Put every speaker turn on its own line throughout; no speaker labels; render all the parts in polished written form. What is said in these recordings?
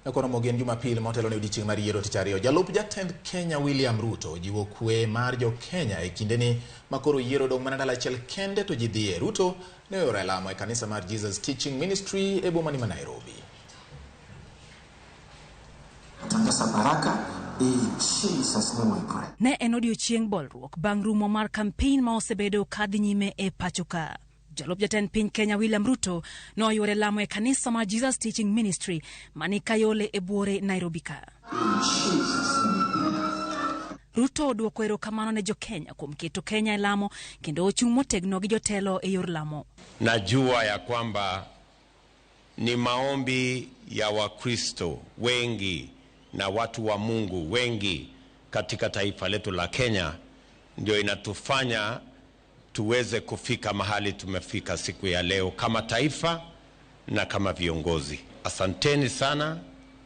Ramogi Jumapil motelo ne odiochieng' mar yiero tich ariyo. Jalup jatend Kenya William Ruto jiwo kwe mar jo Kenya e kindeni makoro yiero dong' mana ndalo achiel kende to ji dhie. Ruto ne ooro lamo e kanisa mar Jesus Teaching Ministry e boma ma Nairobi.
Ne en odiochieng' bolruok bang' rumo mar kampen ma osebedo kadhi nyime e pachoka. Jalup jatend piny Kenya William Ruto no oyuore lamo e kanisa mar Jesus Teaching Ministry mani Kayole e buore Nairobi ka. Ruto oduoko erokamano ne jo Kenya kuom keto Kenya e lamo kendo ochung' motegno gi jotelo e yor lamo.
Najua ya kwamba ni maombi ya Wakristo wengi na watu wa Mungu wengi katika taifa letu la Kenya ndio inatufanya tuweze kufika mahali tumefika siku ya leo kama taifa na kama viongozi. Asanteni sana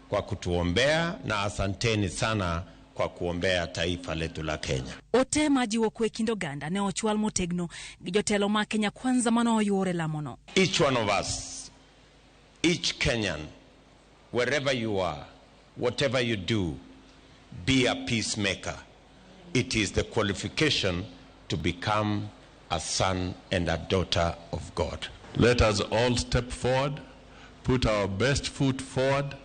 kwa kutuombea na asanteni sana kwa kuombea taifa letu la Kenya.
Ote majiwo kwe kindoganda ne ochwal motegno gi jotelo ma Kenya kwanza mano oyuore lamono.
Each one of us, each Kenyan, wherever you are, whatever you do, be a peacemaker. It is the qualification to become a son and a daughter of God.
Let us all step forward, put our best foot forward,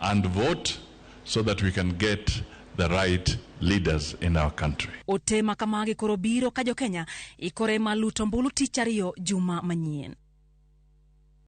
and vote so that we can get the right leaders in our country.
Ote makamagi korobiro ka jo Kenya ikore maluto mbulu tich ariyo juma manyien.